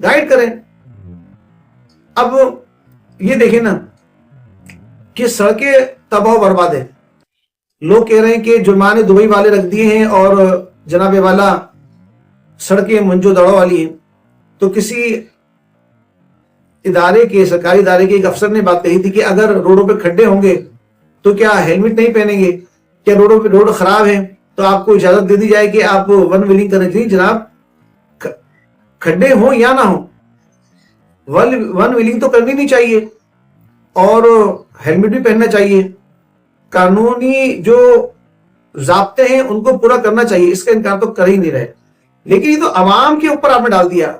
Guide کریں. اب یہ دیکھیں نا کہ سڑکیں تباہ و برباد ہے. لوگ کہہ رہے ہیں کہ جرمانے دبئی والے رکھ دیے ہیں اور جناب والا سڑکیں منجو دڑوں والی ہیں. تو کسی ادارے کے سرکاری ادارے کے ایک افسر نے بات کہی تھی کہ اگر روڈوں پہ کھڈے ہوں گے تو کیا ہیلمٹ نہیں پہنیں گے؟ کیا روڈوں پہ روڈ خراب ہیں تو آپ کو اجازت دے دی جائے کہ آپ ون ویلنگ کریں؟ جی جناب، کھڈے ہوں یا نہ ہوں، ون ویلنگ تو کرنی نہیں چاہیے اور ہیلمٹ بھی پہننا چاہیے. قانونی جو ضابطے ہیں ان کو پورا کرنا چاہیے، اس کا انکار تو کر ہی نہیں رہے. لیکن یہ تو عوام کے اوپر آپ نے ڈال دیا.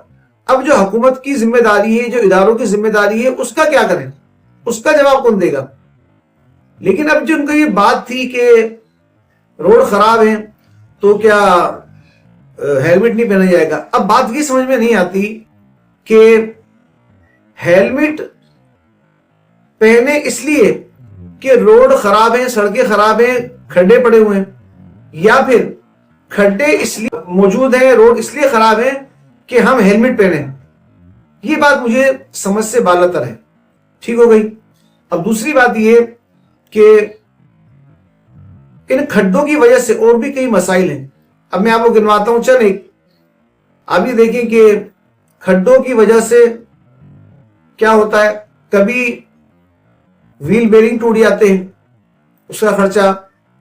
اب جو حکومت کی ذمہ داری ہے، جو اداروں کی ذمہ داری ہے، اس کا کیا کریں؟ اس کا جواب کون دے گا؟ لیکن اب جو ان کو یہ بات تھی کہ روڈ خراب ہیں تو کیا ہیلمٹ نہیں پہنا جائے گا. اب بات یہ سمجھ میں نہیں آتی کہ ہیلمٹ پہنے اس لیے کہ روڈ خراب ہیں، سڑکیں خراب ہیں، کھڈے پڑے ہوئے ہیں، یا پھر کھڈے اس لیے موجود ہیں، روڈ اس لیے خراب ہے کہ ہم ہیلمٹ پہنیں. یہ بات مجھے سمجھ سے بالاتر ہے. ٹھیک ہو گئی. اب دوسری بات یہ کہ ان کھڈوں کی وجہ سے اور بھی کئی مسائل ہیں. اب میں آپ کو گنواتا ہوں چند ایک. آپ یہ دیکھیں کہ کھڈوں کی وجہ سے کیا ہوتا ہے. کبھی ویل بیرنگ ٹوٹ جاتے ہیں، اس کا خرچہ.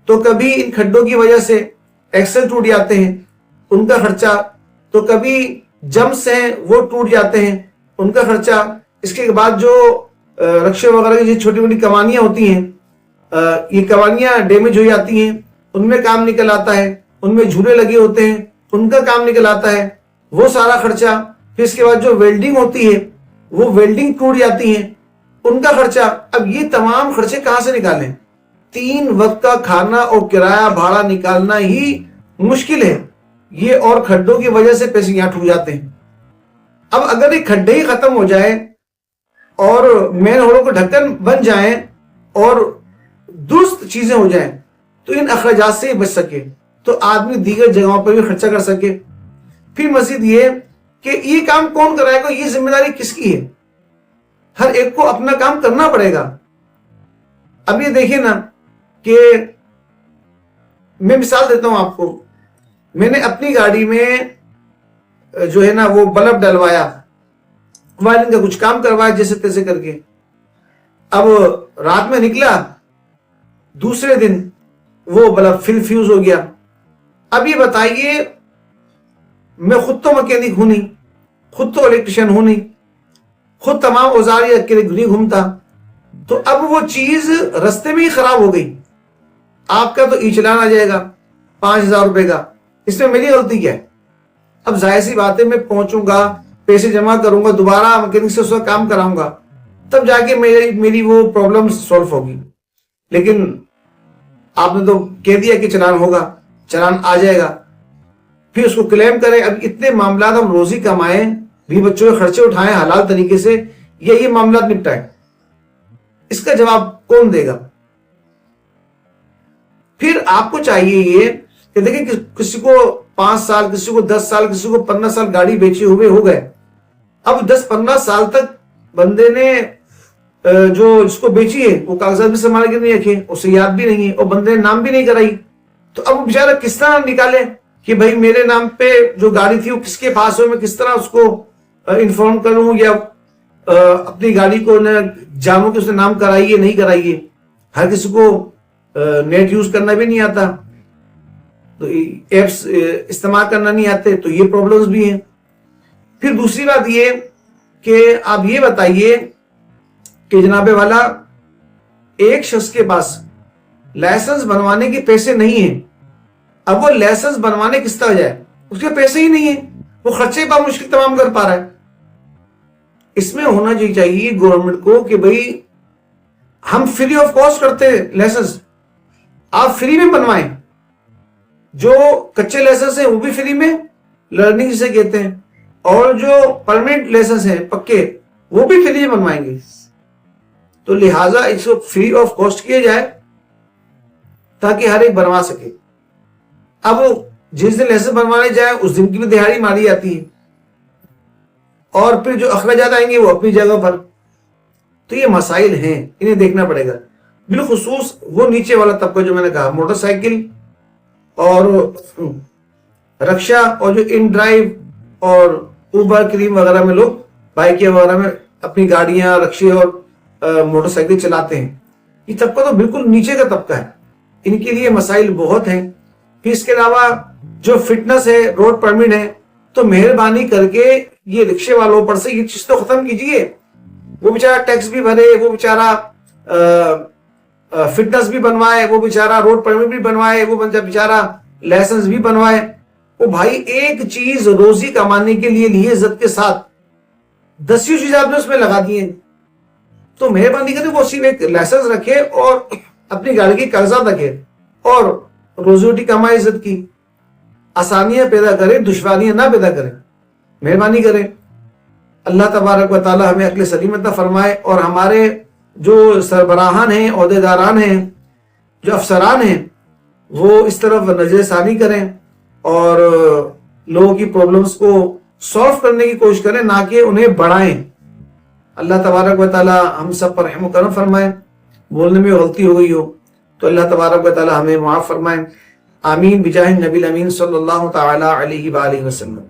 تو کبھی ان کھڈوں کی وجہ سے ایکسل ٹوٹ جاتے ہیں، ان کا خرچہ. تو کبھی جمپس ہیں وہ ٹوٹ جاتے ہیں، ان کا خرچہ. اس کے بعد جو رکشے وغیرہ کی جو چھوٹی موٹی کمانیاں ہوتی ہیں، یہ کمانیاں ڈیمیج ہو جاتی ہیں، ان میں کام نکل آتا ہے. ان میں جھولے لگے ہوتے ہیں، ان کا کام نکل آتا ہے، وہ سارا خرچہ. پھر اس کے بعد جو ویلڈنگ ہوتی ہے وہ ویلڈنگ ٹوٹ جاتی ہیں، ان کا خرچہ. اب یہ تمام خرچے کہاں سے نکالیں؟ 3 وقت کا کھانا اور کرایہ بھاڑا نکالنا ہی مشکل ہے یہ، اور کھڈوں کی وجہ سے پیسے یہاں ٹوٹ جاتے ہیں. اب اگر یہ کھڈے ہی ختم ہو جائیں اور مین روڈوں کو ڈھکن بن جائیں اور درست چیزیں ہو جائیں تو ان اخراجات سے بچ سکے، تو آدمی دیگر جگہوں پر بھی خرچہ کر سکے. پھر مزید یہ کہ یہ کام کون کرائے گا؟ یہ ذمہ داری کس کی ہے؟ ہر ایک کو اپنا کام کرنا پڑے گا. اب یہ دیکھیں نا کہ میں مثال دیتا ہوں آپ کو. میں نے اپنی گاڑی میں جو ہے نا وہ بلب ڈلوایا، وائرنگ کا کچھ کام کروایا جیسے تیسے کر کے. اب رات میں نکلا، دوسرے دن وہ بلب پھر فیوز ہو گیا. اب یہ بتائیے، میں خود تو مکینک ہوں نہیں، خود تو الیکٹریشین ہوں نہیں، خود تمام اوزار اکیلے نہیں گھومتا. تو اب وہ چیز رستے میں ہی خراب ہو گئی. آپ کا تو ای چلان آ جائے گا 5000 روپے کا. اس میں میری غلطی کیا ہے؟ اب ظاہر سی بات ہے، میں پہنچوں گا، پیسے جمع کروں گا، دوبارہ مکینک سے اس کا کام کراؤں گا، تب جا کے میری وہ پرابلم سولو ہوگی. لیکن آپ نے تو کہہ دیا کہ چلان ہوگا، چلان آ جائے گا، پھر اس کو کلیم کریں. اب اتنے معاملات ہم روزی کمائیں، بھی بچوں کے خرچے اٹھائیں حلال طریقے سے، یا یہ معاملات نپٹائیں، اس کا جواب کون دے گا؟ پھر آپ کو چاہیے یہ کہ دیکھیں کہ کسی کو 5 سال، کسی کو 10 سال، کسی کو 15 سال گاڑی بیچے ہوئے ہو گئے. اب 10-15 سال تک بندے نے جو جس کو بیچی ہے وہ کاغذات بھی سنبھال کے نہیں رکھے، اسے یاد بھی نہیں ہے، اور بندے نے نام بھی نہیں کرائی. تو اب وہ بیچارہ کس طرح نکالے کہ بھائی میرے نام پہ جو گاڑی تھی وہ کس کے پاس ہو، میں کس طرح اس کو انفارم کروں، یا اپنی گاڑی کو جانوں کہ اس نے نام کرائیے نہیں کرائیے. ہر کسی کو نیٹ یوز کرنا بھی نہیں آتا، تو ایپس استعمال کرنا نہیں آتے، تو یہ پرابلمز بھی ہیں. پھر دوسری بات یہ کہ آپ یہ بتائیے کہ جناب والا ایک شخص کے پاس لائسنس بنوانے کے پیسے نہیں ہیں. اب وہ لائسنس بنوانے کس طرح جائے؟ اس کے پیسے ہی نہیں ہیں، وہ خرچے بہت مشکل تمام کر پا رہا ہے. اس میں ہونا چاہیے گورنمنٹ کو کہ بھئی ہم فری آف کاسٹ کرتے ہیں لائسنس، آپ فری میں بنوائیں. جو کچے لائسنس ہیں وہ بھی فری میں، لرننگ جسے کہتے ہیں، اور جو پرماننٹ لائسنس ہیں پکے وہ بھی فری میں بنوائیں گے. تو لہٰذا اس کو فری آف کاسٹ کیا جائے تاکہ ہر ایک بنوا سکے. اب جس دن لائسنس بنوانے جائے اس دن کی بھی دہاڑی ماری جاتی ہے. اور پھر جو اخراجات آئیں گے وہ اپنی جگہ پر. تو یہ مسائل ہیں, انہیں دیکھنا پڑے گا. بالخصوص وہ نیچے والا طبقہ جو میں نے کہا, موٹر سائیکل اور رکشا اور جو ان ڈرائیو اور اوبر کریم وغیرہ میں لوگ بائکیں وغیرہ میں اپنی گاڑیاں, رکشے اور موٹر سائیکل چلاتے ہیں, یہ طبقہ تو بالکل نیچے کا طبقہ ہے. ان کے لیے مسائل بہت ہیں. پھر اس کے علاوہ جو فٹنس ہے, روڈ پرمٹ ہے, تو مہربانی کر کے یہ رکشے والوں پر سے یہ چیز تو ختم کیجئے. وہ بیچارہ ٹیکس بھی بھرے, وہ بیچارہ فٹنس بھی بنوائے, وہ بیچارہ روڈ پرمٹ بھی بنوائے, وہ بیچارہ لائسنس بھی بنوائے. وہ بھائی ایک چیز روزی کمانے کے لیے عزت کے ساتھ 10 چیزیں آپ نے اس میں لگا دی ہیں. تو مہربانی کریں وہ صرف ایک لائسنس رکھے اور اپنی گاڑی کی کاغذات رکھے اور روزی روٹی کمائے, عزت کی آسانیاں پیدا کرے, دشواریاں نہ پیدا کریں. مہربانی کریں. اللہ تبارک و تعالی ہمیں عقل سلیم عطا فرمائے اور ہمارے جو سربراہان ہیں, عہدیداران ہیں, جو افسران ہیں, وہ اس طرف نظر ثانی کریں اور لوگوں کی پرابلمز کو سالو کرنے کی کوشش کریں, نہ کہ انہیں بڑھائیں. اللہ تبارک و تعالی ہم سب پر رحم و کرم فرمائے. بولنے میں غلطی ہو گئی ہو تو اللہ تبارک و تعالی ہمیں معاف فرمائے. آمین بجاہ النبی الامین صلی اللہ تعالی علیہ وآلہ وسلم.